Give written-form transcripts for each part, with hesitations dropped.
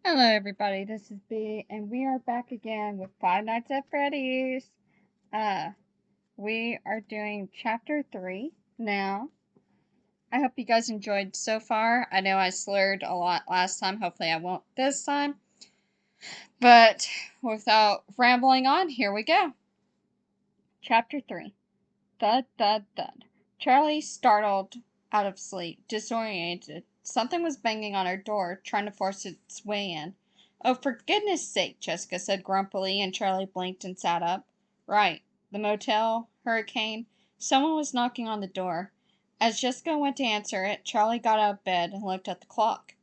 Hello, everybody. This is B, and we are back again with Five Nights at Freddy's. Uh, we are doing Chapter 3 now. I hope you guys enjoyed so far. I know I slurred a lot last time. Hopefully, I won't this time. But without rambling on, here we go. Chapter 3 Thud, thud, thud. Charlie startled out of sleep, disoriented. Something was banging on her door, trying to force its way in. Oh, for goodness sake, Jessica said grumpily, and Charlie blinked and sat up. Right. The motel, hurricane. Someone was knocking on the door. As Jessica went to answer it, Charlie got out of bed and looked at the clock.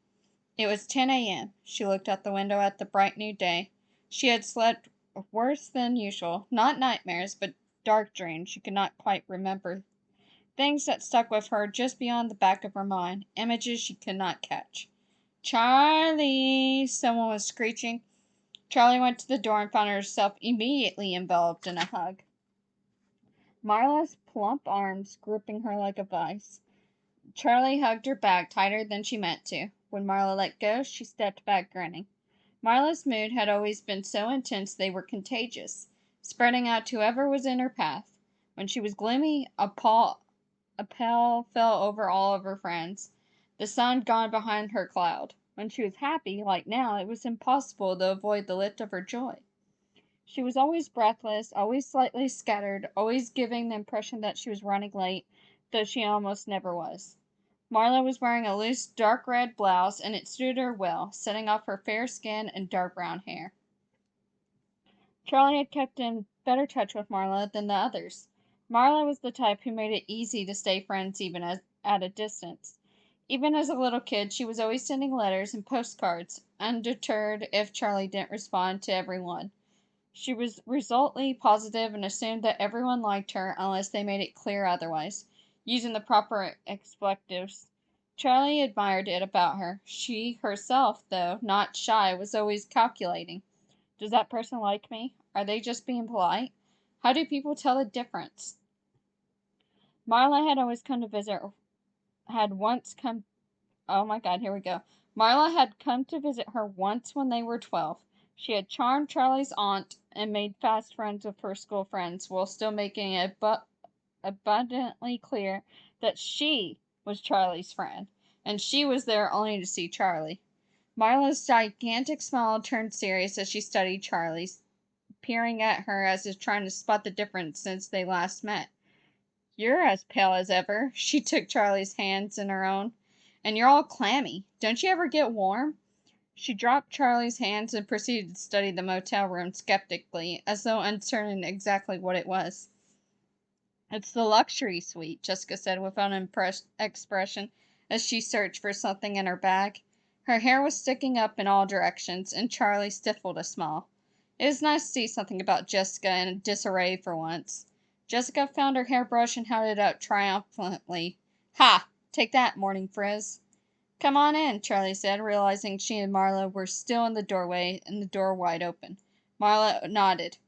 It was 10 a.m. She looked out the window at the bright new day. She had slept worse than usual. Not nightmares, but dark dreams she could not quite remember. Things that stuck with her just beyond the back of her mind. Images she could not catch. "Charlie!" someone was screeching. Charlie went to the door and found herself immediately enveloped in a hug. Marla's plump arms gripping her like a vice. Charlie hugged her back tighter than she meant to. When Marla let go, she stepped back grinning. Marla's mood had always been so intense they were contagious, spreading out to whoever was in her path. When she was gloomy, a pall fell over all of her friends, the sun gone behind her cloud. When she was happy, like now, it was impossible to avoid the lift of her joy. She was always breathless, always slightly scattered, always giving the impression that she was running late, though she almost never was. Marla was wearing a loose dark red blouse, and it suited her well, setting off her fair skin and dark brown hair. Charlie had kept in better touch with Marla than the others. Marla was the type who made it easy to stay friends even at a distance. Even as a little kid, she was always sending letters and postcards, undeterred if Charlie didn't respond to every one. She was resolutely positive and assumed that everyone liked her unless they made it clear otherwise, using the proper expletives. Charlie admired it about her. She herself, though not shy, was always calculating. Does that person like me? Are they just being polite? How do people tell the difference? Marla had always come to visit, had once come, oh my god, here we go. Marla had come to visit her once when they were 12. She had charmed Charlie's aunt and made fast friends with her school friends while still making it abundantly clear that she was Charlie's friend, and she was there only to see Charlie. Marla's gigantic smile turned serious as she studied Charlie's, peering at her as if trying to spot the difference since they last met. "You're as pale as ever." She took Charlie's hands in her own. "And you're all clammy. Don't you ever get warm?" She dropped Charlie's hands and proceeded to study the motel room skeptically, as though uncertain exactly what it was. "It's the luxury suite," Jessica said with an unimpressed expression as she searched for something in her bag. Her hair was sticking up in all directions, and Charlie stifled a smile. It was nice to see something about Jessica in disarray for once. Jessica found her hairbrush and held it up triumphantly. "Ha! Take that, Morning Frizz." "Come on in," Charlie said, realizing she and Marla were still in the doorway and the door wide open. Marla nodded.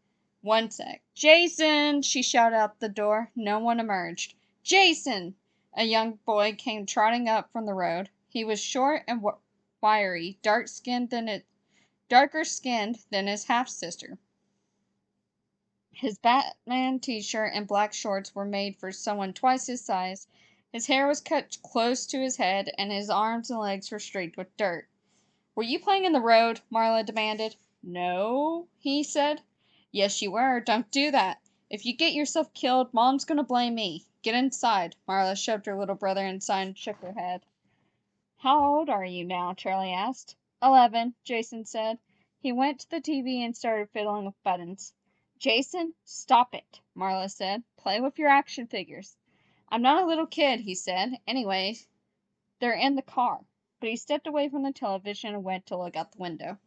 "One sec. Jason!" she shouted out the door. No one emerged. "Jason!" A young boy came trotting up from the road. He was short and wiry, darker skinned than his half sister. His Batman t-shirt and black shorts were made for someone twice his size. His hair was cut close to his head, and his arms and legs were streaked with dirt. "Were you playing in the road?" Marla demanded. "No," he said. "Yes, you were. Don't do that. If you get yourself killed, Mom's gonna blame me. Get inside." Marla shoved her little brother inside and shook her head. "How old are you now?" Charlie asked. 11, Jason said. He went to the TV and started fiddling with buttons. "Jason, stop it," Marla said. "Play with your action figures." "I'm not a little kid," he said. "Anyway, they're in the car." But he stepped away from the television and went to look out the window.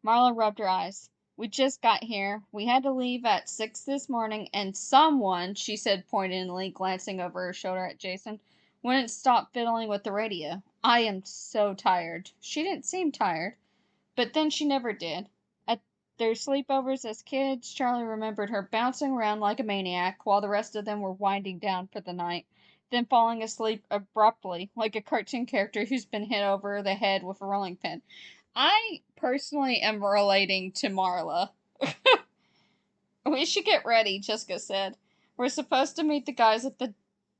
Marla rubbed her eyes. "We just got here. We had to leave at 6 this morning, and someone," she said pointedly, glancing over her shoulder at Jason, "wouldn't stop fiddling with the radio. I am so tired." She didn't seem tired, but then she never did. At their sleepovers as kids, Charlie remembered her bouncing around like a maniac while the rest of them were winding down for the night. then falling asleep abruptly, like a cartoon character who's been hit over the head with a rolling pin. I personally am relating to Marla. We should get ready, Jessica said. We're supposed to meet the guys at the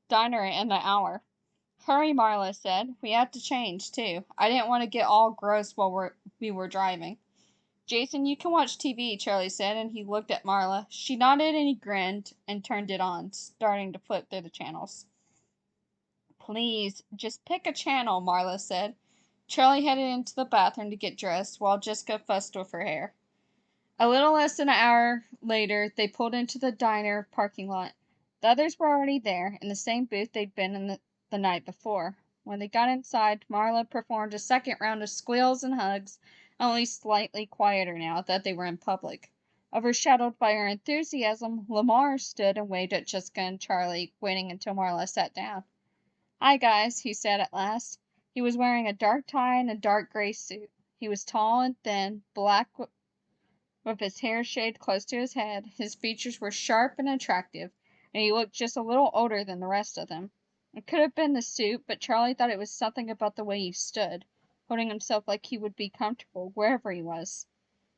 diner in an hour. Hurry, Marla said. We have to change, too. I didn't want to get all gross while we were driving. Jason, you can watch TV, Charlie said, and he looked at Marla. She nodded and he grinned and turned it on, starting to flip through the channels. Please, just pick a channel, Marla said. Charlie headed into the bathroom to get dressed, while Jessica fussed with her hair. A little less than an hour later, they pulled into the diner parking lot. The others were already there, in the same booth they'd been in the night before. When they got inside, Marla performed a second round of squeals and hugs, only slightly quieter now that they were in public. Overshadowed by her enthusiasm, Lamar stood and waved at Jessica and Charlie, waiting until Marla sat down. Hi, guys, he said at last. He was wearing a dark tie and a dark gray suit. He was tall and thin, black with his hair shaved close to his head. His features were sharp and attractive, and he looked just a little older than the rest of them. It could have been the suit, but Charlie thought it was something about the way he stood, holding himself like he would be comfortable wherever he was.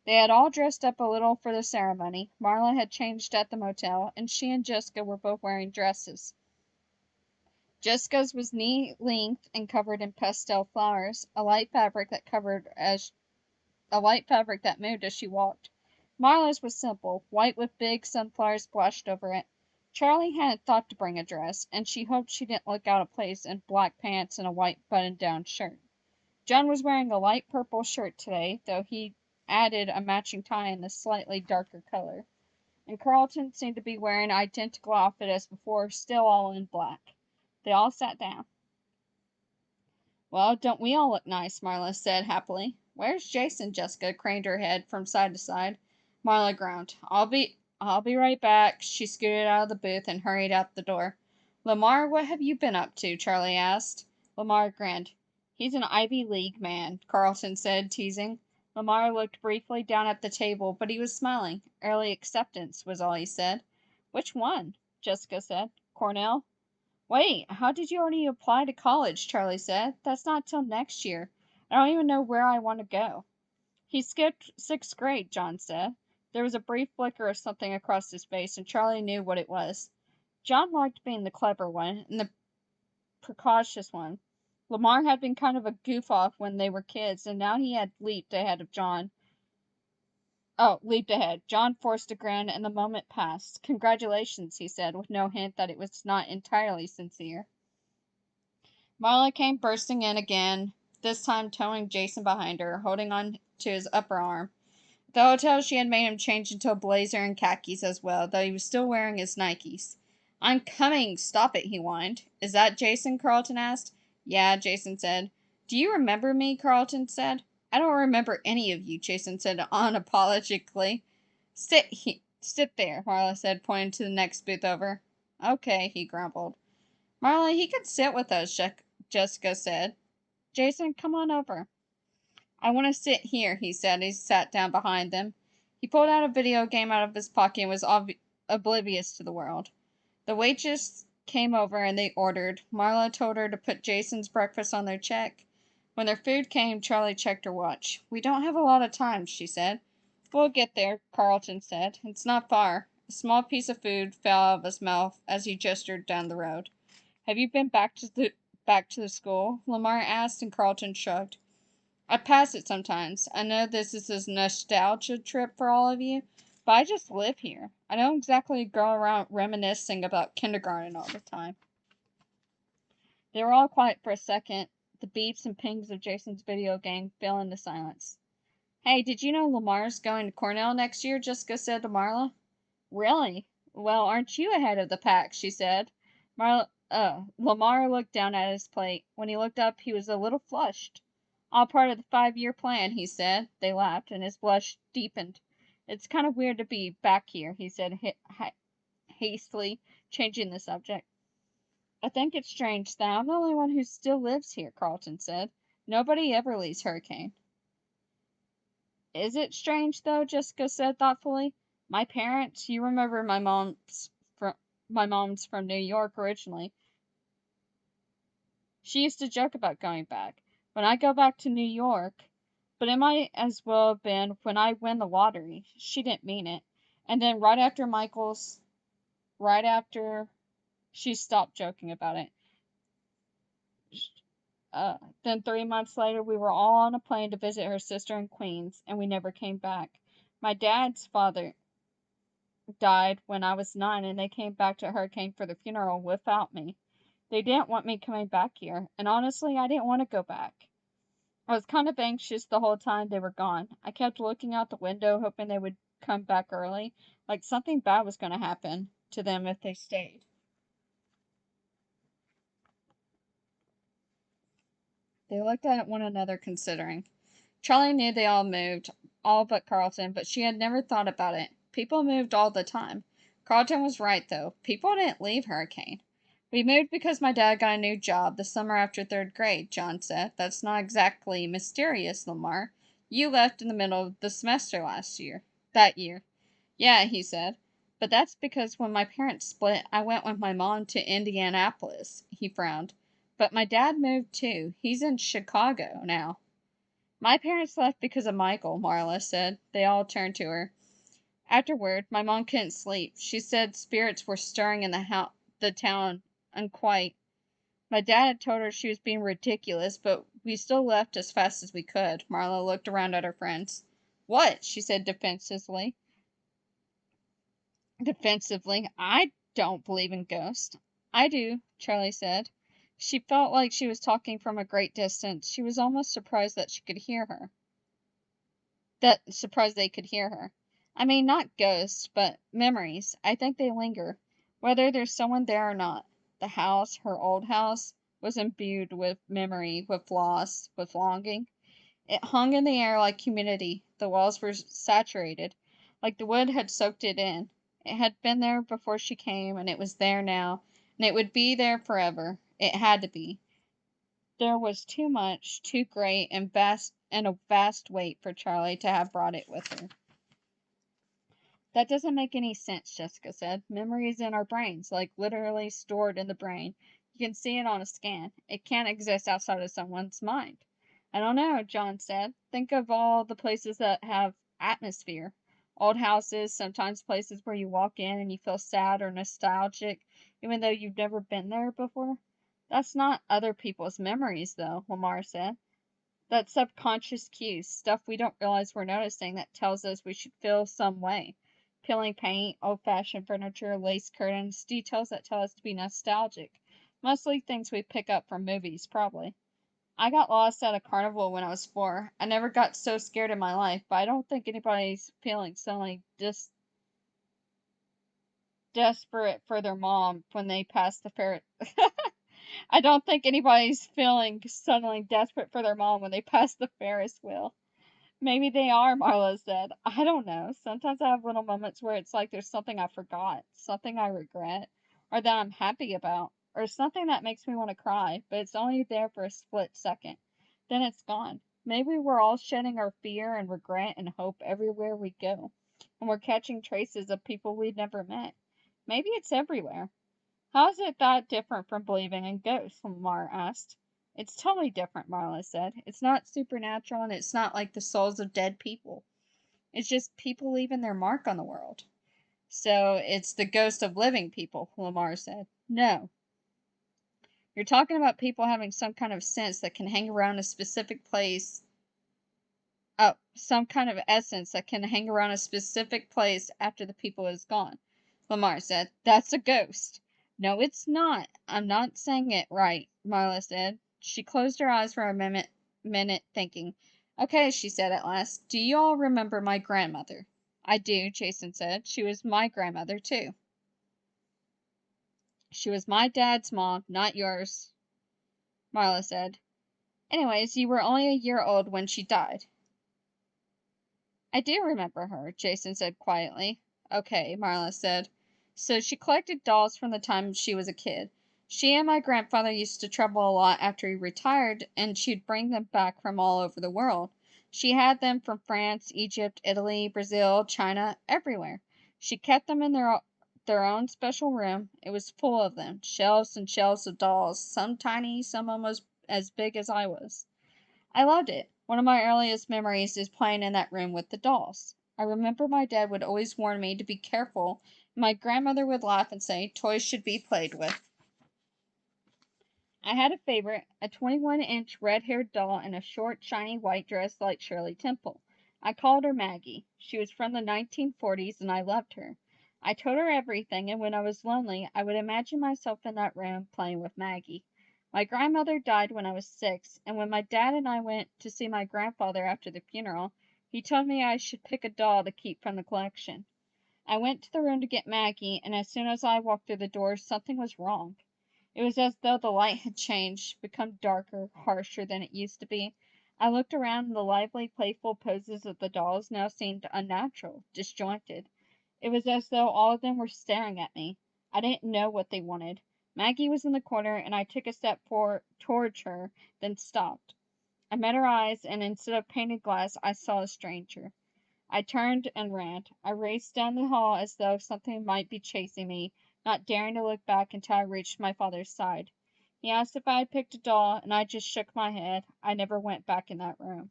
They had all dressed up a little for the ceremony. Marla had changed at the motel, and she and Jessica were both wearing dresses. Jessica's was knee-length and covered in pastel flowers, a light fabric that moved as she walked. Marla's was simple, white with big sunflowers splashed over it. Charlie hadn't thought to bring a dress, and she hoped she didn't look out of place in black pants and a white button-down shirt. John was wearing a light purple shirt today, though he added a matching tie in a slightly darker color. And Carlton seemed to be wearing an identical outfit as before, still all in black. They all sat down. Well, don't we all look nice, Marla said happily. Where's Jason? Jessica craned her head from side to side. Marla groaned. I'll be right back. She scooted out of the booth and hurried out the door. Lamar, what have you been up to? Charlie asked. Lamar grinned. He's an Ivy League man, Carlton said, teasing. Lamar looked briefly down at the table, but he was smiling. Early acceptance was all he said. Which one? Jessica said. Cornell? Wait, how did you already apply to college? Charlie said. That's not till next year. I don't even know where I want to go. He skipped 6th grade, John said. There was a brief flicker of something across his face, and Charlie knew what it was. John liked being the clever one and the precocious one. Lamar had been kind of a goof-off when they were kids, and now he had leaped ahead of John. Oh, leaped ahead. John forced a grin, and the moment passed. Congratulations, he said, with no hint that it was not entirely sincere. Marla came bursting in again, this time towing Jason behind her, holding on to his upper arm. At the hotel, she had made him change into a blazer and khakis as well, though he was still wearing his Nikes. I'm coming! Stop it, he whined. Is that Jason? Carlton asked. Yeah, Jason said. Do you remember me? Carlton said. I don't remember any of you, Jason said unapologetically. Sit there, Marla said, pointing to the next booth over. Okay, he grumbled. Marla, he could sit with us, Jessica said. Jason, come on over. I want to sit here, he said as he sat down behind them. He pulled out a video game out of his pocket and was oblivious to the world. The waitress came over and they ordered. Marla told her to put Jason's breakfast on their check. When their food came, Charlie checked her watch. We don't have a lot of time, she said. We'll get there, Carlton said. It's not far. A small piece of food fell out of his mouth as he gestured down the road. Have you been back to the school? Lamar asked, and Carlton shrugged. I pass it sometimes. I know this is a nostalgia trip for all of you, but I just live here. I don't exactly go around reminiscing about kindergarten all the time. They were all quiet for a second. The beeps and pings of Jason's video game fell into silence. Hey, did you know Lamar's going to Cornell next year? Jessica said to Marla. Really? Well, aren't you ahead of the pack? She said. Lamar looked down at his plate. When he looked up, he was a little flushed. All part of the 5-year plan, he said. They laughed, and his blush deepened. It's kind of weird to be back here, he said, hastily changing the subject. I think it's strange that I'm the only one who still lives here, Carlton said. Nobody ever leaves Hurricane. Is it strange, though? Jessica said thoughtfully. My parents, you remember my mom's from New York originally. She used to joke about going back. When I go back to New York, but it might as well have been when I win the lottery. She didn't mean it. And then right after she stopped joking about it. Then 3 months later, we were all on a plane to visit her sister in Queens, and we never came back. My dad's father died when I was 9, and they came back to Hurricane for the funeral without me. They didn't want me coming back here, and honestly, I didn't want to go back. I was kind of anxious the whole time they were gone. I kept looking out the window, hoping they would come back early, like something bad was going to happen to them if they stayed. They looked at one another, considering. Charlie knew they all moved, all but Carlton, but she had never thought about it. People moved all the time. Carlton was right, though. People didn't leave Hurricane. We moved because my dad got a new job the summer after third grade, John said. That's not exactly mysterious, Lamar. You left in the middle of the semester that year. Yeah, he said. But that's because when my parents split, I went with my mom to Indianapolis. He frowned. But my dad moved too. He's in Chicago now. My parents left because of Michael, Marla said. They all turned to her. Afterward, my mom couldn't sleep. She said spirits were stirring in the town, unquiet. My dad had told her she was being ridiculous, but we still left as fast as we could. Marla looked around at her friends. What? She said defensively. I don't believe in ghosts. I do, Charlie said. She felt like she was talking from a great distance. She was almost surprised that she could hear her. Surprised they could hear her. I mean, not ghosts, but memories. I think they linger, whether there's someone there or not. The house, her old house, was imbued with memory, with loss, with longing. It hung in the air like humidity. The walls were saturated, like the wood had soaked it in. It had been there before she came, and it was there now, and it would be there forever. It had to be. There was too much, too great, and a vast weight for Charlie to have brought it with her. That doesn't make any sense, Jessica said. Memory is in our brains, like literally stored in the brain. You can see it on a scan. It can't exist outside of someone's mind. I don't know, John said. Think of all the places that have atmosphere. Old houses, sometimes places where you walk in and you feel sad or nostalgic, even though you've never been there before. That's not other people's memories, though, Lamar said. That's subconscious cues, stuff we don't realize we're noticing that tells us we should feel some way. Peeling paint, old-fashioned furniture, lace curtains, details that tell us to be nostalgic. Mostly things we pick up from movies, probably. I got lost at a carnival when I was 4. I never got so scared in my life, but I don't think anybody's feeling suddenly desperate for their mom when they pass the ferret. I don't think anybody's feeling suddenly desperate for their mom when they pass the Ferris wheel. Maybe they are, Marlo said. I don't know. Sometimes I have little moments where it's like there's something I forgot, something I regret, or that I'm happy about, or something that makes me want to cry, but it's only there for a split second. Then it's gone. Maybe we're all shedding our fear and regret and hope everywhere we go, and we're catching traces of people we've never met. Maybe it's everywhere. How is it that different from believing in ghosts? Lamar asked. It's totally different, Marla said. It's not supernatural and it's not like the souls of dead people. It's just people leaving their mark on the world. So it's the ghost of living people, Lamar said. No. You're talking about people having some kind of sense that can hang around a specific place. Oh, some kind of essence that can hang around a specific place after the people is gone. Lamar said. That's a ghost. No, it's not. I'm not saying it right, Marla said. She closed her eyes for a minute thinking. Okay, she said at last. Do you all remember my grandmother? I do, Jason said. She was my grandmother, too. She was my dad's mom, not yours, Marla said. Anyways, you were only a year old when she died. I do remember her, Jason said quietly. Okay, Marla said. So she collected dolls from the time she was a kid. She and my grandfather used to travel a lot after he retired, and she'd bring them back from all over the world. She had them from France, Egypt, Italy, Brazil, China, everywhere. She kept them in their their own special room. It was full of them, shelves and shelves of dolls, some tiny, some almost as big as I was. I loved it. One of my earliest memories is playing in that room with the dolls. I remember my dad would always warn me to be careful, and my grandmother would laugh and say toys should be played with. I had a favorite, a 21-inch red-haired doll in a short, shiny white dress like Shirley Temple. I called her Maggie. She was from the 1940s, and I loved her. I told her everything, and when I was lonely, I would imagine myself in that room playing with Maggie. My grandmother died when I was 6, and when my dad and I went to see my grandfather after the funeral, he told me I should pick a doll to keep from the collection. I went to the room to get Maggie, and as soon as I walked through the door, something was wrong. It was as though the light had changed, become darker, harsher than it used to be. I looked around, and the lively, playful poses of the dolls now seemed unnatural, disjointed. It was as though all of them were staring at me. I didn't know what they wanted. Maggie was in the corner, and I took a step towards her, then stopped. I met her eyes, and instead of painted glass, I saw a stranger. I turned and ran. I raced down the hall as though something might be chasing me, not daring to look back until I reached my father's side. He asked if I had picked a doll, and I just shook my head. I never went back in that room.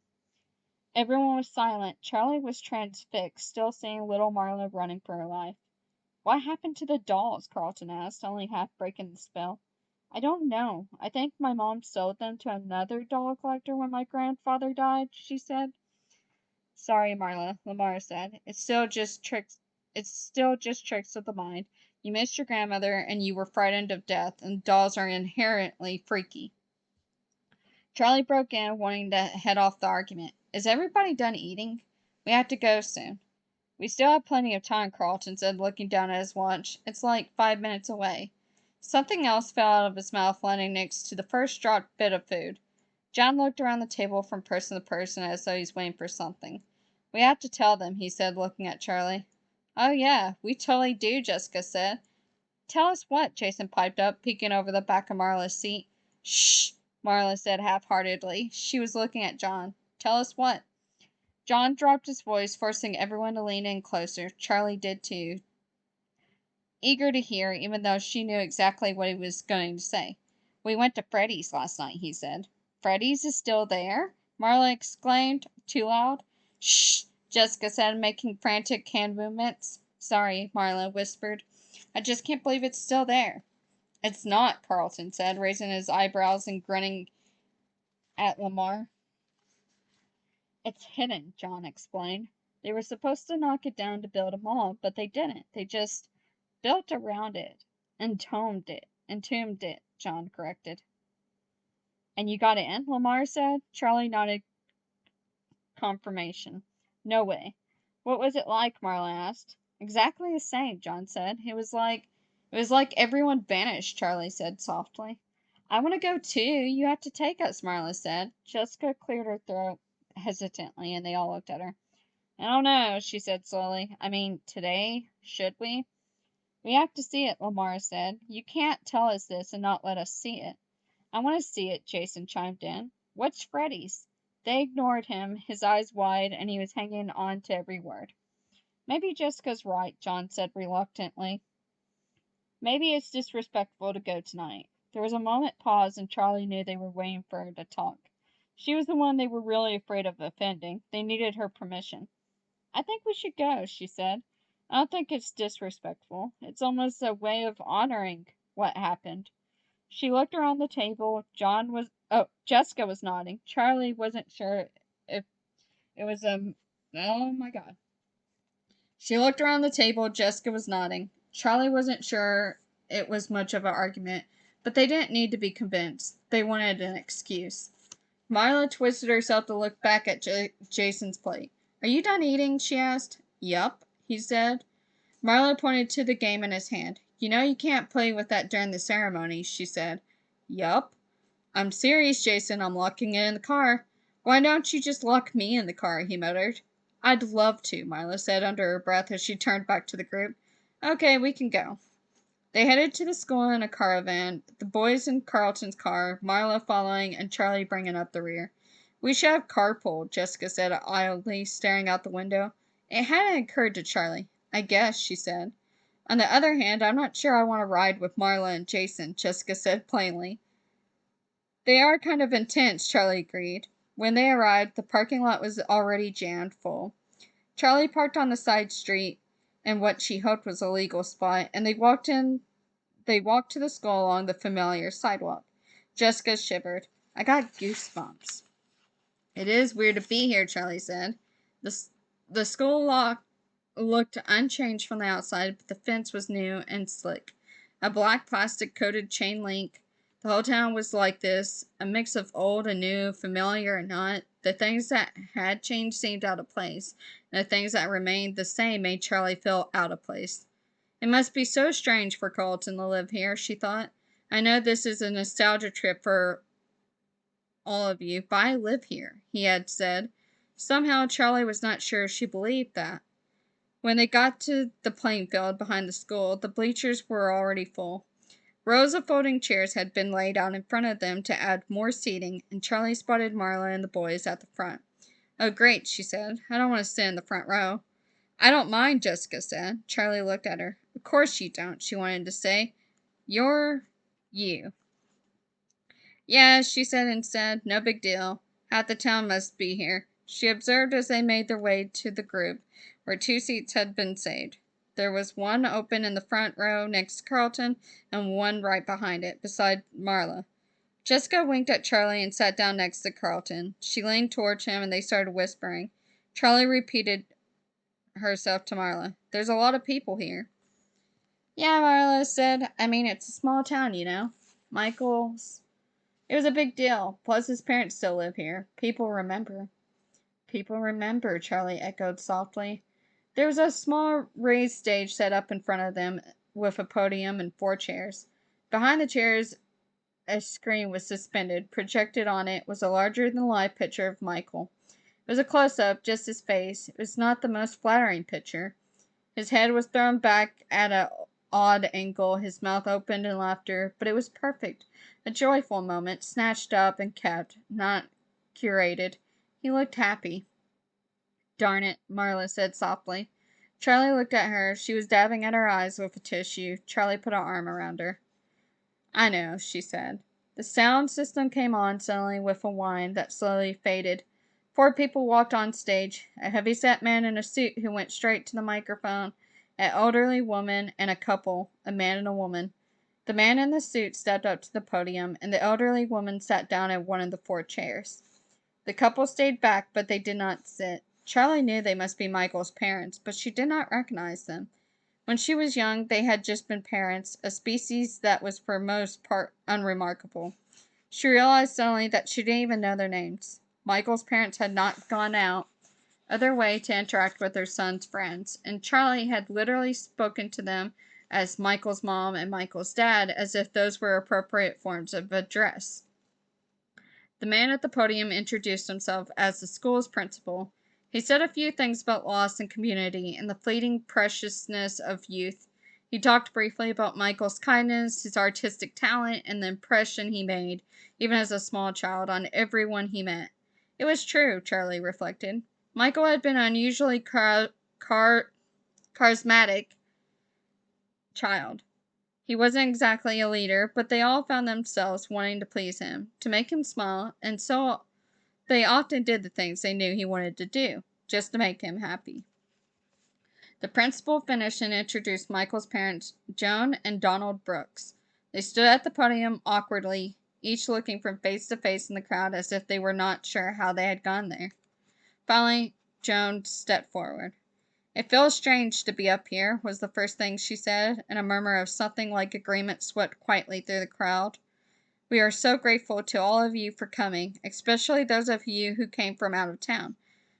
Everyone was silent. Charlie was transfixed, still seeing little Marla running for her life. What happened to the dolls? Carlton asked, only half breaking the spell. I don't know. I think my mom sold them to another doll collector when my grandfather died, she said. Sorry, Marla, Lamar said. It's still just tricks of the mind. You missed your grandmother and you were frightened of death, and dolls are inherently freaky. Charlie broke in, wanting to head off the argument. Is everybody done eating? We have to go soon. We still have plenty of time, Carlton said, looking down at his watch. It's like 5 minutes away. Something else fell out of his mouth, landing next to the first dropped bit of food. John looked around the table from person to person as though he's waiting for something. We have to tell them, he said, looking at Charlie. Oh, yeah, we totally do, Jessica said. Tell us what? Jason piped up, peeking over the back of Marla's seat. Shh, Marla said half-heartedly. She was looking at John. Tell us what? John dropped his voice, forcing everyone to lean in closer. Charlie did too, eager to hear, even though she knew exactly what he was going to say. We went to Freddy's last night, he said. Freddy's is still there? Marla exclaimed, too loud. Shh, Jessica said, making frantic hand movements. Sorry, Marla whispered. I just can't believe it's still there. It's not, Carlton said, raising his eyebrows and grinning at Lamar. It's hidden, John explained. They were supposed to knock it down to build a mall, but they didn't. They just built around it. Entombed it, John corrected. And you got in? Lamar said. Charlie nodded confirmation. No way. What was it like? Marla asked. Exactly the same, John said. It was like everyone vanished, Charlie said softly. I want to go too. You have to take us, Marla said. Jessica cleared her throat hesitantly, and they all looked at her. I don't know, she said slowly. I mean, today, should we? We have to see it, Lamar said. You can't tell us this and not let us see it. I want to see it, Jason chimed in. What's Freddy's? They ignored him, his eyes wide, and he was hanging on to every word. Maybe Jessica's right, John said reluctantly. Maybe it's disrespectful to go tonight. There was a moment pause, and Charlie knew they were waiting for her to talk. She was the one they were really afraid of offending. They needed her permission. I think we should go, she said. I don't think it's disrespectful. It's almost a way of honoring what happened. She looked around the table. Jessica was nodding. Charlie wasn't sure if it was oh my god. She looked around the table. Jessica was nodding. Charlie wasn't sure it was much of an argument, but they didn't need to be convinced. They wanted an excuse. Marla twisted herself to look back at Jason's plate. Are you done eating? She asked. Yup, he said. Marla pointed to the game in his hand. You know you can't play with that during the ceremony, she said. Yup. I'm serious, Jason. I'm locking it in the car. Why don't you just lock me in the car? He muttered. I'd love to, Marla said under her breath as she turned back to the group. Okay, we can go. They headed to the school in a caravan, the boys in Carlton's car, Marla following, and Charlie bringing up the rear. We should have carpool, Jessica said idly, staring out the window. It hadn't occurred to Charlie. I guess, she said. On the other hand, I'm not sure I want to ride with Marla and Jason, Jessica said plainly. They are kind of intense, Charlie agreed. When they arrived, the parking lot was already jammed full. Charlie parked on the side street in what she hoped was a legal spot, and they walked to the school along the familiar sidewalk. Jessica shivered. I got goosebumps. It is weird to be here, Charlie said. The school looked unchanged from the outside, but the fence was new and slick. A black plastic coated chain link. The whole town was like this, a mix of old and new, familiar and not. The things that had changed seemed out of place, and the things that remained the same made Charlie feel out of place. It must be so strange for Carlton to live here, she thought. I know this is a nostalgia trip for all of you, but I live here, he had said. Somehow Charlie was not sure she believed that. When they got to the playing field behind the school, the bleachers were already full. Rows of folding chairs had been laid out in front of them to add more seating, and Charlie spotted Marla and the boys at the front. Oh, great, she said. I don't want to sit in the front row. I don't mind, Jessica said. Charlie looked at her. Of course you don't, she wanted to say. You're you. Yeah, she said instead. No big deal. Half the town must be here. She observed as they made their way to the group, where 2 seats had been saved. There was one open in the front row next to Carlton, and one right behind it, beside Marla. Jessica winked at Charlie and sat down next to Carlton. She leaned towards him, and they started whispering. Charlie repeated herself to Marla. There's a lot of people here. Yeah, Marla said. I mean, it's a small town, you know. Michael's. It was a big deal. Plus, his parents still live here. People remember. People remember, Charlie echoed softly. There was a small raised stage set up in front of them with a podium and 4 chairs. Behind the chairs, a screen was suspended. Projected on it was a larger-than-life picture of Michael. It was a close-up, just his face. It was not the most flattering picture. His head was thrown back at an odd angle, his mouth opened in laughter, but it was perfect. A joyful moment, snatched up and kept, not curated. He looked happy. Darn it, Marla said softly. Charlie looked at her. She was dabbing at her eyes with a tissue. Charlie put an arm around her. I know, she said. The sound system came on suddenly with a whine that slowly faded. 4 people walked on stage. A heavy-set man in a suit who went straight to the microphone, an elderly woman, and a couple, a man and a woman. The man in the suit stepped up to the podium, and the elderly woman sat down in one of the 4 chairs. The couple stayed back, but they did not sit. Charlie knew they must be Michael's parents, but she did not recognize them. When she was young, they had just been parents, a species that was for most part unremarkable. She realized suddenly that she didn't even know their names. Michael's parents had not gone out of their way to interact with their son's friends, and Charlie had literally spoken to them as Michael's mom and Michael's dad, as if those were appropriate forms of address. The man at the podium introduced himself as the school's principal. He said a few things about loss and community and the fleeting preciousness of youth. He talked briefly about Michael's kindness, his artistic talent, and the impression he made, even as a small child, on everyone he met. It was true, Charlie reflected. Michael had been an unusually charismatic child. He wasn't exactly a leader, but they all found themselves wanting to please him, to make him smile, and so they often did the things they knew he wanted to do, just to make him happy. The principal finished and introduced Michael's parents, Joan and Donald Brooks. They stood at the podium awkwardly, each looking from face to face in the crowd as if they were not sure how they had gone there. Finally, Joan stepped forward. It feels strange to be up here, was the first thing she said, and a murmur of something like agreement swept quietly through the crowd. We are so grateful to all of you for coming, especially those of you who came from out of town.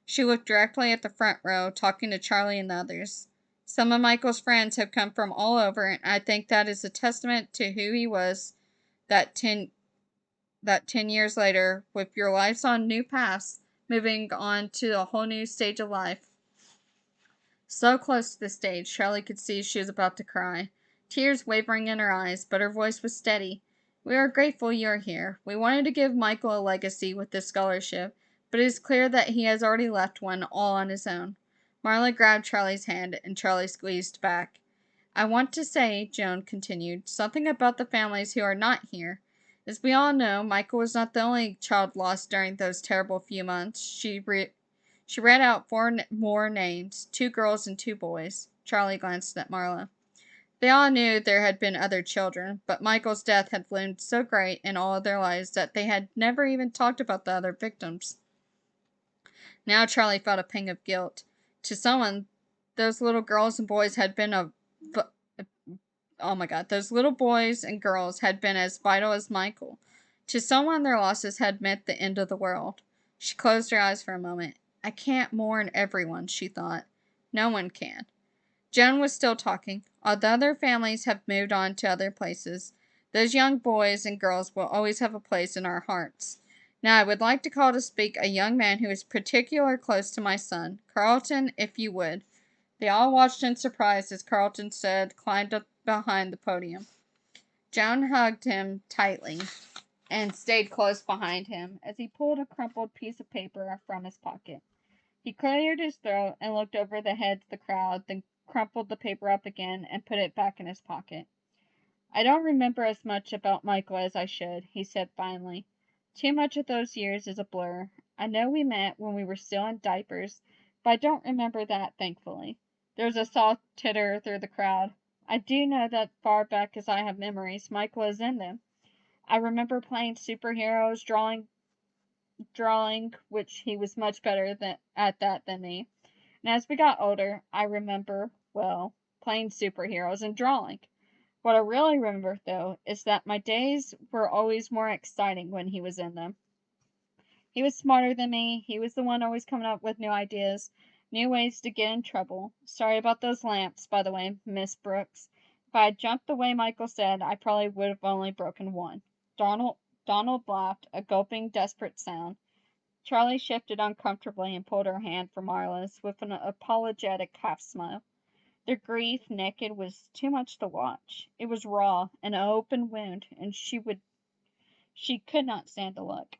She looked directly at the front row, talking to Charlie and the others. Some of Michael's friends have come from all over, and I think that is a testament to who he was that 10 years later, with your lives on new paths, moving on to a whole new stage of life. So close to the stage, Charlie could see she was about to cry, tears wavering in her eyes, but her voice was steady. We are grateful you're here. We wanted to give Michael a legacy with this scholarship, but it is clear that he has already left one all on his own. Marla grabbed Charlie's hand, and Charlie squeezed back. I want to say, Joan continued, something about the families who are not here. As we all know, Michael was not the only child lost during those terrible few months. She read out four more names, 2 girls and 2 boys. Charlie glanced at Marla. They all knew there had been other children, but Michael's death had loomed so great in all of their lives that they had never even talked about the other victims. Now Charlie felt a pang of guilt. To someone, those little girls and boys had been oh my god, those little boys and girls had been as vital as Michael. To someone, their losses had meant the end of the world. She closed her eyes for a moment. I can't mourn everyone, she thought. No one can. Joan was still talking. Although other families have moved on to other places, those young boys and girls will always have a place in our hearts. Now I would like to call to speak a young man who is particularly close to my son. Carlton, if you would. They all watched in surprise as Carlton climbed up behind the podium. Joan hugged him tightly and stayed close behind him as he pulled a crumpled piece of paper from his pocket. He cleared his throat and looked over the heads of the crowd, then crumpled the paper up again and put it back in his pocket. I don't remember as much about Michael as I should, he said finally. Too much of those years is a blur. I know we met when we were still in diapers, but I don't remember that, thankfully. There was a soft titter through the crowd. I do know that far back as I have memories, Michael is in them. I remember playing superheroes, drawing, which he was much better at that than me. And as we got older, I remember, well, playing superheroes and drawing. What I really remember, though, is that my days were always more exciting when he was in them. He was smarter than me. He was the one always coming up with new ideas, new ways to get in trouble. Sorry about those lamps, by the way, Miss Brooks. If I had jumped the way Michael said, I probably would have only broken one. Donald laughed, a gulping, desperate sound. Charlie shifted uncomfortably and pulled her hand from Marla's with an apologetic half smile. Their grief, naked, was too much to watch. It was raw, an open wound, and she could not stand to look.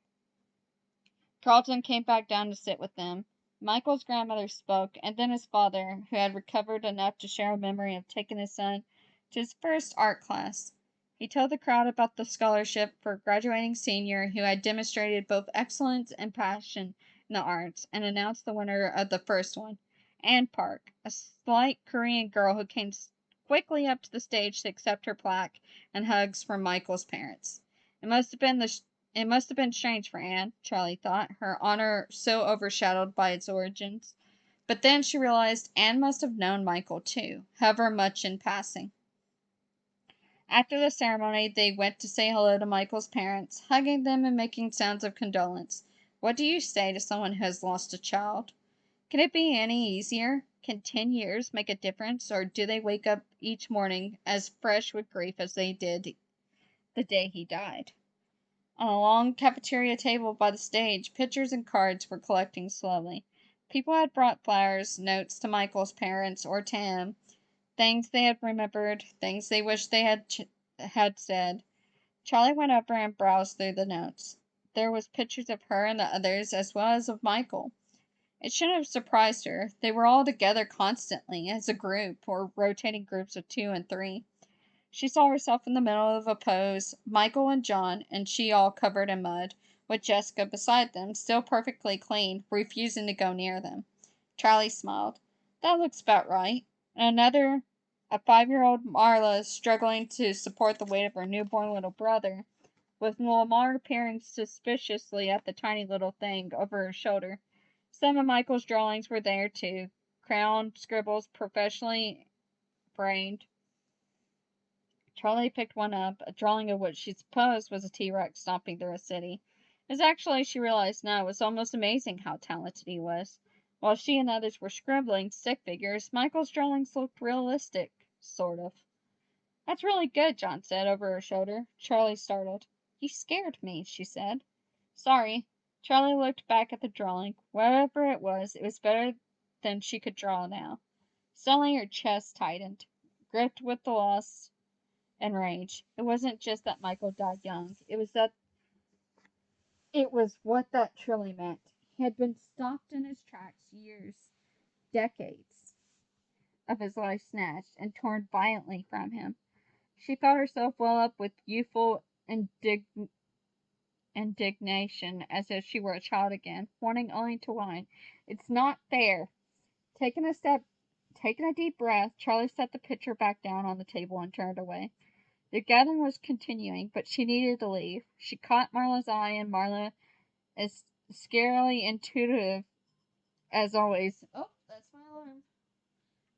Carlton came back down to sit with them. Michael's grandmother spoke, and then his father, who had recovered enough to share a memory of taking his son to his first art class. He told the crowd about the scholarship for a graduating senior who had demonstrated both excellence and passion in the arts, and announced the winner of the first one, Anne Park, a slight Korean girl who came quickly up to the stage to accept her plaque and hugs from Michael's parents. It must have been strange for Anne, Charlie thought, her honor so overshadowed by its origins. But then she realized Anne must have known Michael too, however much in passing. After the ceremony, they went to say hello to Michael's parents, hugging them and making sounds of condolence. What do you say to someone who has lost a child? Can it be any easier? Can 10 years make a difference, or do they wake up each morning as fresh with grief as they did the day he died? On a long cafeteria table by the stage, pictures and cards were collecting slowly. People had brought flowers, notes to Michael's parents or to him, things they had remembered, things they wished they had said. Charlie went over and browsed through the notes. There was pictures of her and the others as well as of Michael. It shouldn't have surprised her. They were all together constantly, as a group, or rotating groups of 2 and 3. She saw herself in the middle of a pose, Michael and John, and she all covered in mud, with Jessica beside them, still perfectly clean, refusing to go near them. Charlie smiled. That looks about right. And a 5-year-old Marla, struggling to support the weight of her newborn little brother, with Lamar peering suspiciously at the tiny little thing over her shoulder. Some of Michael's drawings were there, too. Crown scribbles professionally framed. Charlie picked one up, a drawing of what she supposed was a T-Rex stomping through a city. It was actually, she realized now, it was almost amazing how talented he was. While she and others were scribbling stick figures, Michael's drawings looked realistic, sort of. That's really good, John said over her shoulder. Charlie startled. You scared me, she said. Sorry. Charlie looked back at the drawing. Whatever it was better than she could draw now. Suddenly her chest tightened, gripped with the loss and rage. It wasn't just that Michael died young. It was what that truly meant. He had been stopped in his tracks years, decades. of his life snatched and torn violently from him. She felt herself well up with youthful indignation as if she were a child again, wanting only to whine. It's not fair. Taking a step, taking a deep breath, Charlie set the pitcher back down on the table and turned away. The gathering was continuing, but she needed to leave. She caught Marla's eye, and Marla, as scarily intuitive as always. Oh, that's my alarm.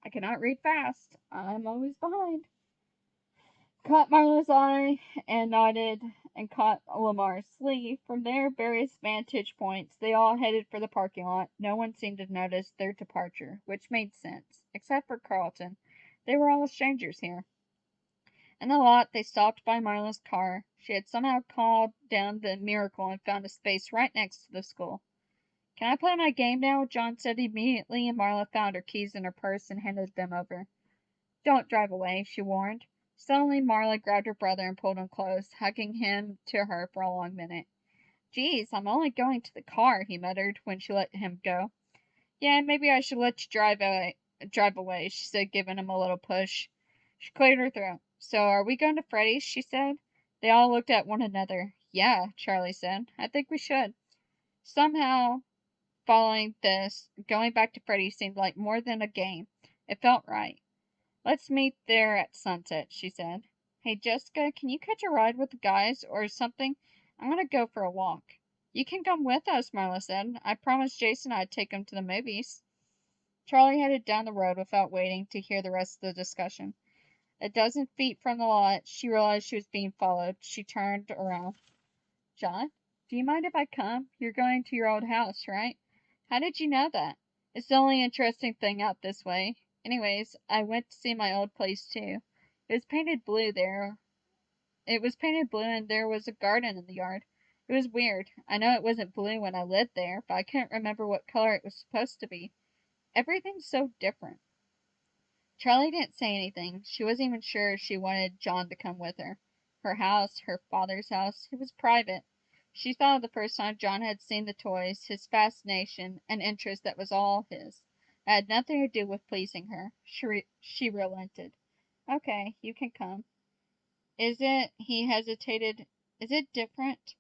I cannot read fast. I'm always behind. Caught Marla's eye and nodded and caught Lamar's sleeve. From their various vantage points, they all headed for the parking lot. No one seemed to notice their departure, which made sense, except for Carlton. They were all strangers here. In the lot, they stopped by Marla's car. She had somehow called down the miracle and found a space right next to the school. Can I play my game now? John said immediately, and Marla found her keys in her purse and handed them over. Don't drive away, she warned. Suddenly, Marla grabbed her brother and pulled him close, hugging him to her for a long minute. Geez, I'm only going to the car, he muttered when she let him go. Yeah, maybe I should let you drive away, she said, giving him a little push. She cleared her throat. So, are we going to Freddy's? She said. They all looked at one another. Yeah, Charlie said. I think we should. Somehow, following this, going back to Freddy's seemed like more than a game. It felt right. Let's meet there at sunset, she said. Hey, Jessica, can you catch a ride with the guys or something? I'm going to go for a walk. You can come with us, Marla said. I promised Jason I'd take him to the movies. Charlie headed down the road without waiting to hear the rest of the discussion. A dozen feet from the lot, she realized she was being followed. She turned around. John, do you mind if I come? You're going to your old house, right? How did you know that? It's the only interesting thing out this way. Anyways, I went to see my old place too. It was painted blue there. It was painted blue and there was a garden in the yard. It was weird. I know it wasn't blue when I lived there, but I couldn't remember what color it was supposed to be. Everything's so different. Charlie didn't say anything. She wasn't even sure she wanted John to come with her. Her house, her father's house, it was private. She thought of the first time John had seen the toys, his fascination, and interest that was all his. It had nothing to do with pleasing her. She relented. Okay, you can come. Is it? He hesitated. Is it different?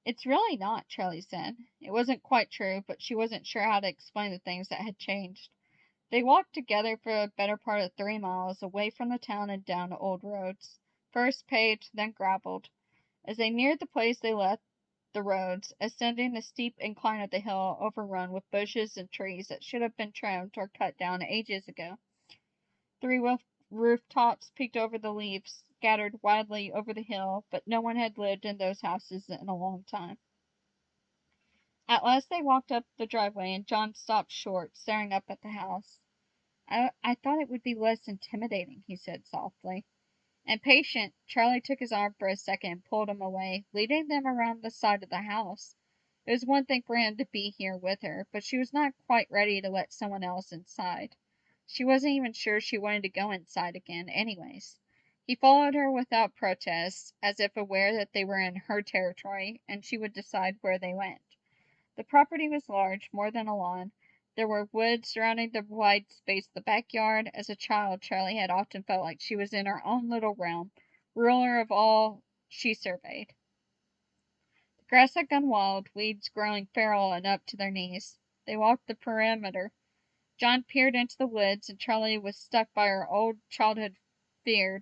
It's really not, Charlie said. It wasn't quite true, but she wasn't sure how to explain the things that had changed. They walked together for a better part of 3 miles, away from the town and down to old roads, first paved, then gravelled. As they neared the place they left the roads, ascending the steep incline of the hill, overrun with bushes and trees that should have been trimmed or cut down ages ago. Three rooftops peeked over the leaves, scattered widely over the hill, but no one had lived in those houses in a long time. At last they walked up the driveway, and John stopped short, staring up at the house. I thought it would be less intimidating, he said softly. Impatient, Charlie took his arm for a second and pulled him away, leading them around the side of the house. It was one thing for him to be here with her, but she was not quite ready to let someone else inside. She wasn't even sure she wanted to go inside again, anyways. He followed her without protest, as if aware that they were in her territory, and she would decide where they went. The property was large, more than a lawn. There were woods surrounding the wide space of the backyard. As a child, Charlie had often felt like she was in her own little realm, ruler of all she surveyed. The grass had gone wild, weeds growing feral and up to their knees. They walked the perimeter. John peered into the woods, and Charlie was struck by her old childhood fear,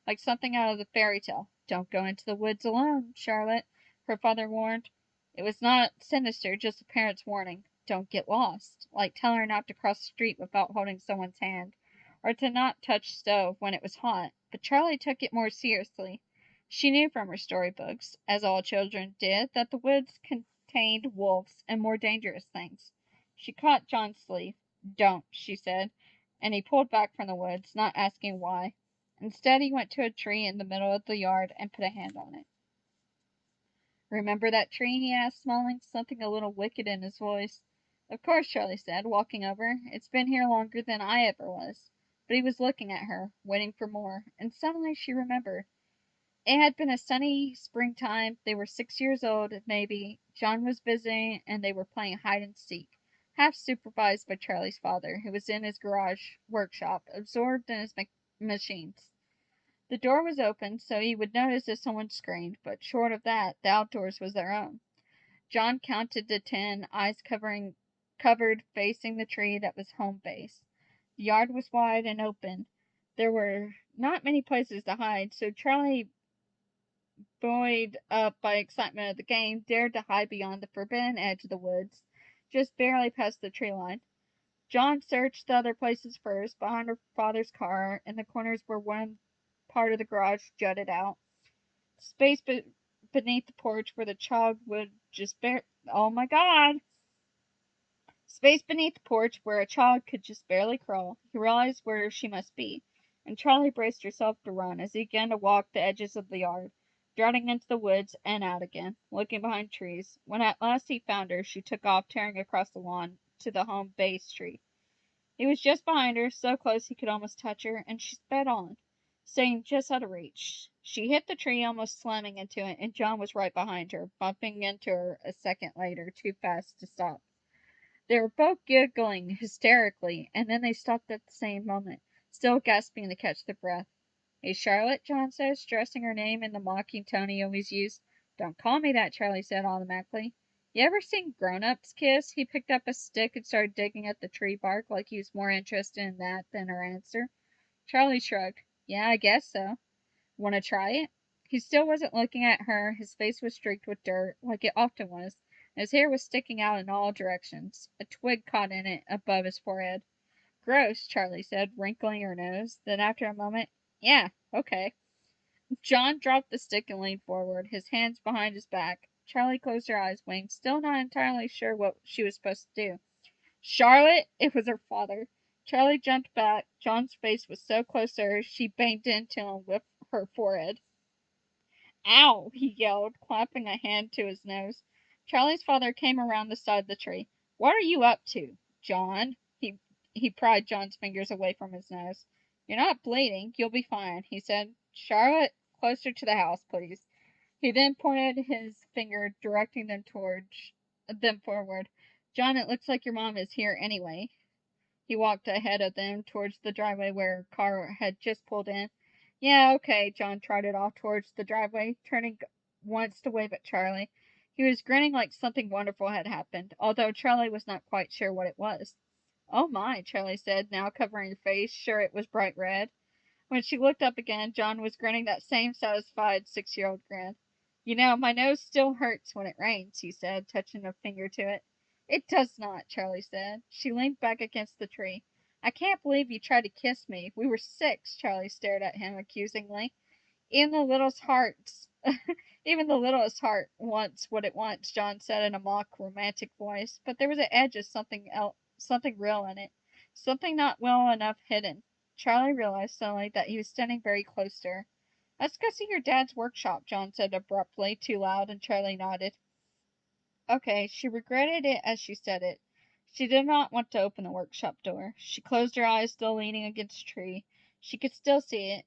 like something out of the fairy tale. Don't go into the woods alone, Charlotte, her father warned. It was not sinister, just a parent's warning. Don't get lost, like telling her not to cross the street without holding someone's hand, or to not touch stove when it was hot. But Charlie took it more seriously. She knew from her storybooks, as all children did, that the woods contained wolves and more dangerous things. She caught John's sleeve. Don't, she said, and he pulled back from the woods, not asking why. Instead, he went to a tree in the middle of the yard and put a hand on it. Remember that tree? He asked, smiling, something a little wicked in his voice. Of course, Charlie said, walking over. It's been here longer than I ever was. But he was looking at her, waiting for more, and suddenly she remembered. It had been a sunny springtime. They were 6 years old, maybe. John was busy, and they were playing hide and seek. half supervised by Charlie's father, who was in his garage workshop, absorbed in his machines. The door was open, so he would notice if someone screamed, but short of that, the outdoors was their own. John counted to 10, eyes covered, facing the tree that was home base. The yard was wide and open. There were not many places to hide, so Charlie, buoyed up by excitement of the game, dared to hide beyond the forbidden edge of the woods, just barely past the tree line. John searched the other places first, behind her father's car, in the corners where one part of the garage jutted out. Space beneath the porch where the child would just oh my god! Space beneath the porch where a child could just barely crawl. He realized where she must be, and Charlie braced herself to run as he began to walk the edges of the yard, darting into the woods and out again, looking behind trees. When at last he found her, she took off, tearing across the lawn to the home base tree. He was just behind her, so close he could almost touch her, and she sped on, staying just out of reach. She hit the tree, almost slamming into it, and John was right behind her, bumping into her a second later, too fast to stop. They were both giggling hysterically, and then they stopped at the same moment, still gasping to catch their breath. "Hey, Charlotte," John said, stressing her name in the mocking tone he always used. "Don't call me that," Charlie said automatically. "You ever seen grown-ups kiss?" He picked up a stick and started digging at the tree bark like he was more interested in that than her answer. Charlie shrugged. "Yeah, I guess so. Want to try it?" He still wasn't looking at her. His face was streaked with dirt, like it often was, and his hair was sticking out in all directions. A twig caught in it above his forehead. "Gross," Charlie said, wrinkling her nose. Then, after a moment, "Yeah, okay." John dropped the stick and leaned forward, his hands behind his back. Charlie closed her eyes, waiting, still not entirely sure what she was supposed to do. "Charlotte!" It was her father. Charlie jumped back. John's face was so close to hers, she banged into him with her forehead. "Ow!" he yelled, clapping a hand to his nose. Charlie's father came around the side of the tree. "What are you up to, John?" He pried John's fingers away from his nose. "You're not bleeding. You'll be fine," he said. "Charlotte, closer to the house, please." He then pointed his finger, directing them forward. "John, it looks like your mom is here anyway." He walked ahead of them towards the driveway where a car had just pulled in. "Yeah, okay." John trotted off towards the driveway, turning once to wave at Charlie. He was grinning like something wonderful had happened, although Charlie was not quite sure what it was. "Oh my," Charlie said, now covering her face, sure it was bright red. When she looked up again, John was grinning that same satisfied 6-year-old grin. "You know, my nose still hurts when it rains," he said, touching a finger to it. "It does not," Charlie said. She leaned back against the tree. "I can't believe you tried to kiss me. We were 6." Charlie stared at him accusingly. Even the littlest hearts, even the littlest heart wants what it wants," John said in a mock romantic voice, but there was an edge of something else, something real in it, something not well enough hidden. Charlie realized suddenly that he was standing very close to her. "Let's go see your dad's workshop," John said abruptly, too loud, and Charlie nodded. Okay, she regretted it as she said it. She did not want to open the workshop door. She closed her eyes, still leaning against the tree. She could still see it.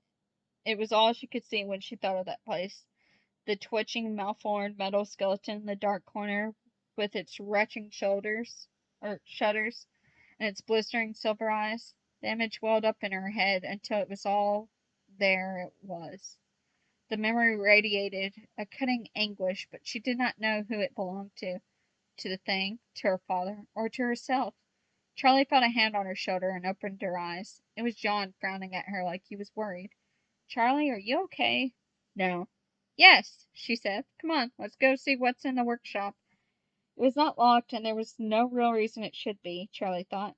It was all she could see when she thought of that place. The twitching, malformed metal skeleton in the dark corner, with its retching shutters, and its blistering silver eyes. The image welled up in her head until it was all there it was. The memory radiated a cutting anguish, but she did not know who it belonged to the thing, to her father, or to herself. Charlie felt a hand on her shoulder and opened her eyes. It was John, frowning at her like he was worried. "Charlie, are you okay?" "No." "Yes," she said. "Come on, let's go see what's in the workshop." It was not locked, and there was no real reason it should be, Charlie thought.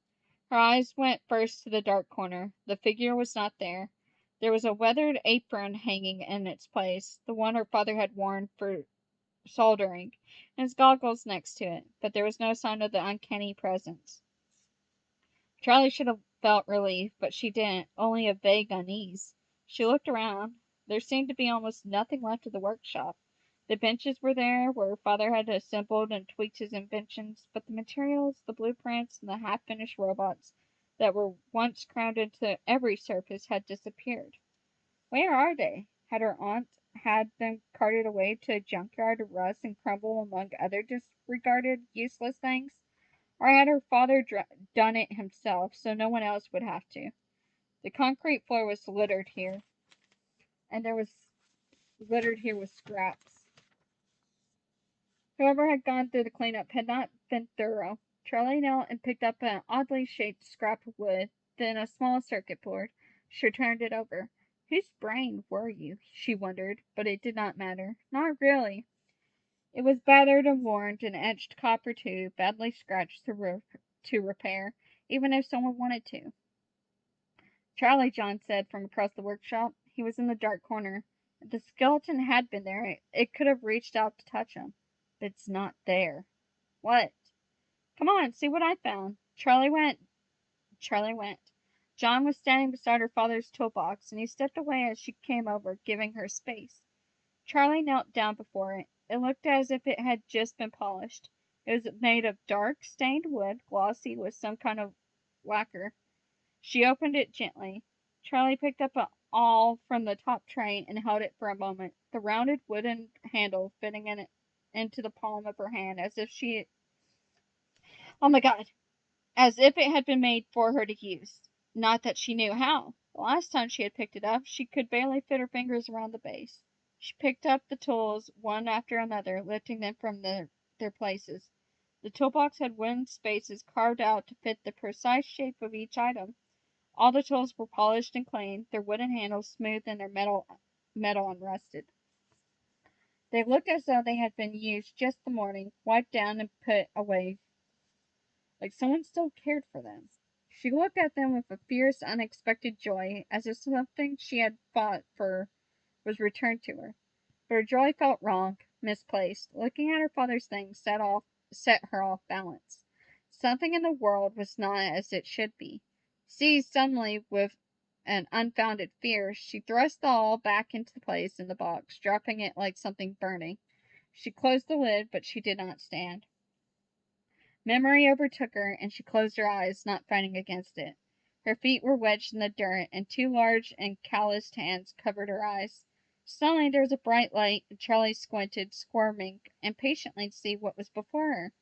Her eyes went first to the dark corner. The figure was not there. There was a weathered apron hanging in its place, the one her father had worn for soldering, and his goggles next to it, but there was no sign of the uncanny presence. Charlie should have felt relief, but she didn't, only a vague unease. She looked around. There seemed to be almost nothing left of the workshop. The benches were there, where her father had assembled and tweaked his inventions, but the materials, the blueprints, and the half-finished robots that were once crammed into every surface had disappeared. Where are they? Had her aunt had them carted away to a junkyard to rust and crumble among other disregarded, useless things? Or had her father done it himself so no one else would have to? The concrete floor was littered here, and there was littered here with scraps. Whoever had gone through the cleanup had not been thorough. Charlie knelt and picked up an oddly shaped scrap of wood, then a small circuit board. She turned it over. Whose brain were you? She wondered, but it did not matter. Not really. It was battered and worn, an etched copper tube, badly scratched to repair, even if someone wanted to. Charlie, John said from across the workshop. He was in the dark corner. If the skeleton had been there, it could have reached out to touch him. But it's not there. What? Come on, see what I found. Charlie went. John was standing beside her father's toolbox, and he stepped away as she came over, giving her space. Charlie knelt down before it. It looked as if it had just been polished. It was made of dark, stained wood, glossy with some kind of lacquer. She opened it gently. Charlie picked up an awl from the top tray and held it for a moment, the rounded wooden handle fitting into the palm of her hand as if she. Oh my God! As if it had been made for her to use. Not that she knew how. The last time she had picked it up, she could barely fit her fingers around the base. She picked up the tools one after another, lifting them from their places. The toolbox had wooden spaces carved out to fit the precise shape of each item. All the tools were polished and clean, their wooden handles smooth and their metal unrusted. They looked as though they had been used just the morning, wiped down and put away like someone still cared for them. She looked at them with a fierce, unexpected joy, as if something she had fought for was returned to her. But her joy felt wrong, misplaced. Looking at her father's things set her off balance. Something in the world was not as it should be. Seized suddenly with an unfounded fear, she thrust the awl back into place in the box, dropping it like something burning. She closed the lid, but she did not stand. Memory overtook her, and she closed her eyes, not fighting against it. Her feet were wedged in the dirt, and two large and calloused hands covered her eyes. Suddenly there was a bright light, and Charlie squinted, squirming impatiently to see what was before her.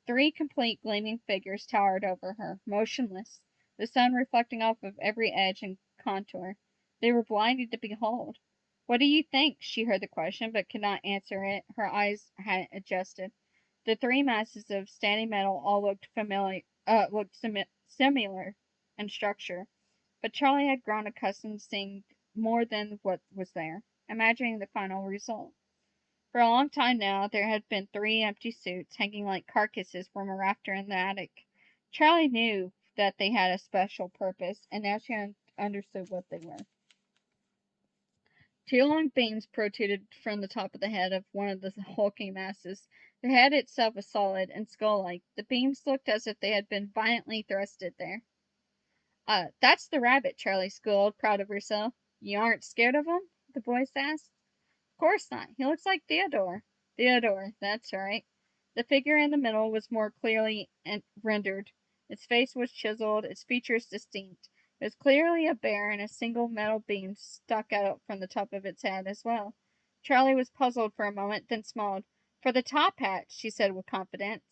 Three complete gleaming figures towered over her, motionless, the sun reflecting off of every edge and contour. They were blinding to behold. What do you think? She heard the question, but could not answer it. Her eyes hadn't adjusted. The three masses of standing metal all looked similar in structure, but Charlie had grown accustomed to seeing more than what was there, imagining the final result. For a long time now there had been three empty suits hanging like carcasses from a rafter in the attic. Charlie knew that they had a special purpose, and now she understood what they were. Two long beams protruded from the top of the head of one of the hulking masses. The head itself was solid and skull-like. The beams looked as if they had been violently thrusted there. That's the rabbit, Charlie squealed, proud of herself. You aren't scared of him? The voice asked. Of course not. He looks like Theodore. Theodore, that's right. The figure in the middle was more clearly rendered. Its face was chiseled, its features distinct. It was clearly a bear, and a single metal beam stuck out from the top of its head as well. Charlie was puzzled for a moment, then smiled. For the top hat, she said with confidence.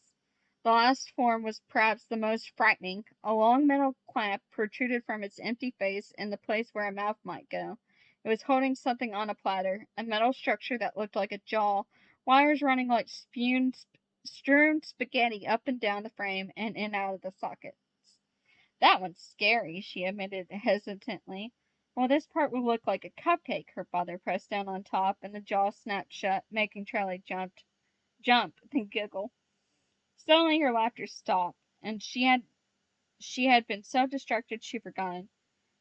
The last form was perhaps the most frightening. A long metal clamp protruded from its empty face in the place where a mouth might go. It was holding something on a platter, a metal structure that looked like a jaw, wires running like strewn spaghetti up and down the frame and in and out of the sockets. That one's scary, she admitted hesitantly. Well, this part would look like a cupcake. Her father pressed down on top, and the jaw snapped shut, making Charlie jump, then giggle. Suddenly her laughter stopped, and she had been so distracted she forgot.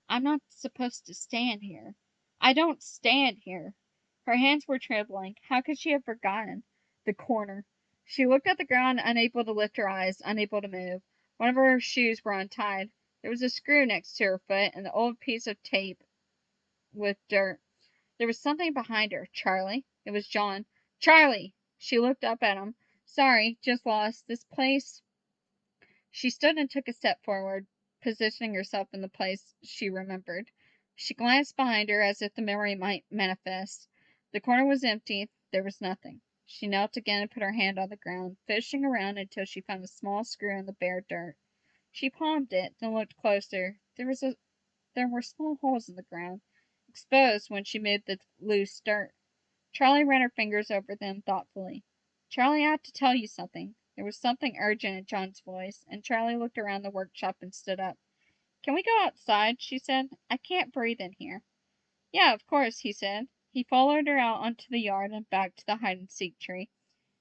I'm not supposed to stand here. I don't stand here. Her hands were trembling. How could she have forgotten? The corner. She looked at the ground, unable to lift her eyes, unable to move. One of her shoes were untied. There was a screw next to her foot, and an old piece of tape with dirt. There was something behind her. Charlie? It was John. Charlie! She looked up at him. Sorry, just lost. This place. She stood and took a step forward, positioning herself in the place she remembered. She glanced behind her as if the memory might manifest. The corner was empty. There was nothing. She knelt again and put her hand on the ground, fishing around until she found a small screw in the bare dirt. She palmed it, then looked closer. There were small holes in the ground, exposed when she moved the loose dirt. Charlie ran her fingers over them thoughtfully. "Charlie, I have to tell you something." There was something urgent in John's voice, and Charlie looked around the workshop and stood up. "Can we go outside?" she said. "I can't breathe in here." "Yeah, of course," he said. He followed her out onto the yard and back to the hide and seek tree.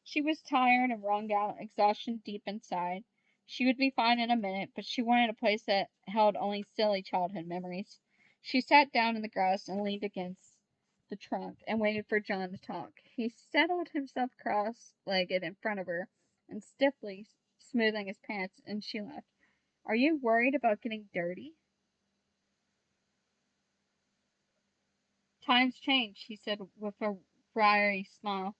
She was tired and wrung out, exhaustion deep inside. She would be fine in a minute, but she wanted a place that held only silly childhood memories. She sat down in the grass and leaned against the trunk and waited for John to talk. He settled himself cross-legged in front of her and stiffly smoothing his pants, and she laughed. "Are you worried about getting dirty?" "Times change," he said with a wry smile.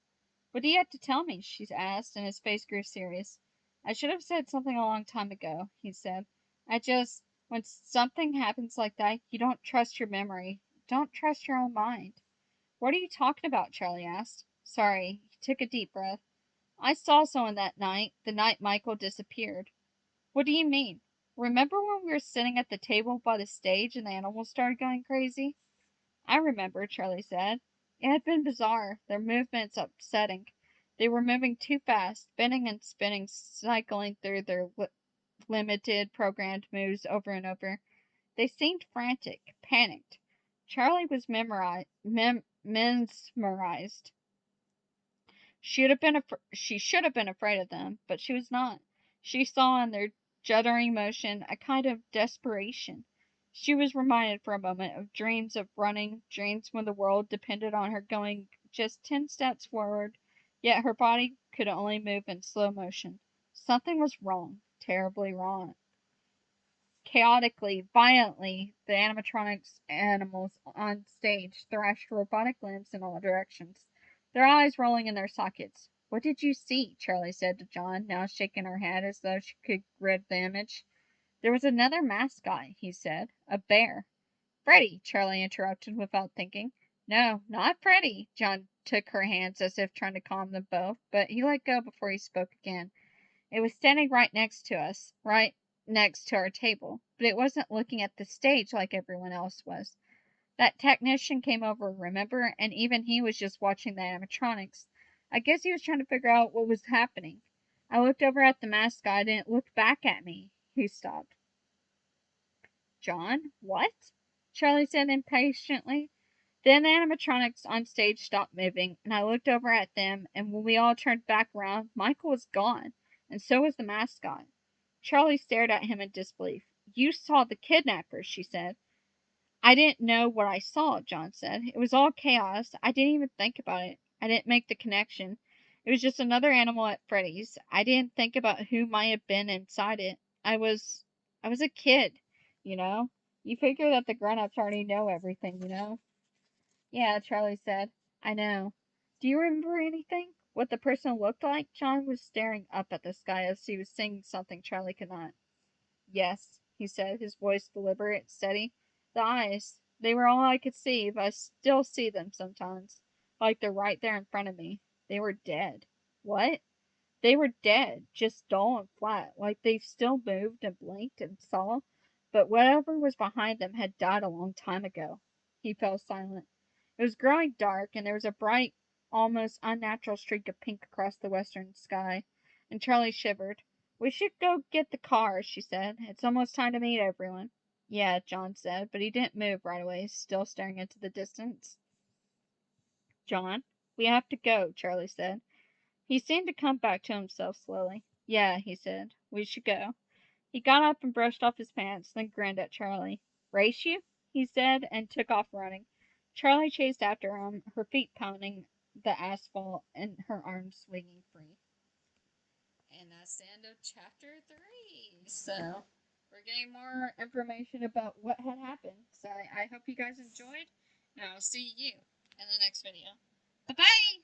"What do you have to tell me?" she asked, and his face grew serious. "I should have said something a long time ago," he said. When something happens like that, you don't trust your memory. Don't trust your own mind." "What are you talking about?" Charlie asked. "Sorry." He took a deep breath. "I saw someone that night, the night Michael disappeared." "What do you mean?" "Remember when we were sitting at the table by the stage and the animals started going crazy?" "I remember," Charlie said. It had been bizarre, their movements upsetting. They were moving too fast, bending and spinning, cycling through their limited, programmed moves over and over. They seemed frantic, panicked. Charlie was mesmerized. She should have been afraid of them, but she was not. She saw in their juddering motion a kind of desperation. She was reminded for a moment of dreams of running, dreams when the world depended on her going just 10 steps forward, yet her body could only move in slow motion. Something was wrong, terribly wrong. Chaotically, violently, the animatronics animals on stage thrashed robotic limbs in all directions, their eyes rolling in their sockets. "What did you see?" Charlie said to John, now shaking her head as though she could read the image. "There was another mascot," he said. "A bear." "Freddy," Charlie interrupted without thinking. "No, not Freddy." John took her hands as if trying to calm them both, but he let go before he spoke again. "It was standing right next to us, right next to our table, but it wasn't looking at the stage like everyone else was. That technician came over, remember, and even he was just watching the animatronics. I guess he was trying to figure out what was happening. I looked over at the mascot and it looked back at me." He stopped. "John, what?" Charlie said impatiently. Then the animatronics on stage stopped moving, and I looked over at them, and when we all turned back around, Michael was gone, and so was the mascot. Charlie stared at him in disbelief. "You saw the kidnappers," she said. "I didn't know what I saw," John said. "It was all chaos. I didn't even think about it. I didn't make the connection. It was just another animal at Freddy's. I didn't think about who might have been inside it. I was a kid, you know. You figure that the grown-ups already know everything, you know." "Yeah," Charlie said. "I know. Do you remember anything? What the person looked like?" John was staring up at the sky as he was saying something Charlie could not. "Yes," he said, his voice deliberate, steady. "The eyes. They were all I could see, but I still see them sometimes. Like they're right there in front of me. They were dead." "What?" "They were dead, just dull and flat, like they still moved and blinked and saw, but whatever was behind them had died a long time ago." He fell silent. It was growing dark, and there was a bright, almost unnatural streak of pink across the western sky, and Charlie shivered. "We should go get the car," she said. "It's almost time to meet everyone." "Yeah," John said, but he didn't move right away, still staring into the distance. "John, we have to go," Charlie said. He seemed to come back to himself slowly. "Yeah," he said, "we should go." He got up and brushed off his pants, then grinned at Charlie. "Race you?" he said, and took off running. Charlie chased after him, her feet pounding the asphalt and her arms swinging free. And that's the end of chapter 3. So, we're getting more information about what had happened. So, I hope you guys enjoyed, and I'll see you in the next video. Bye bye!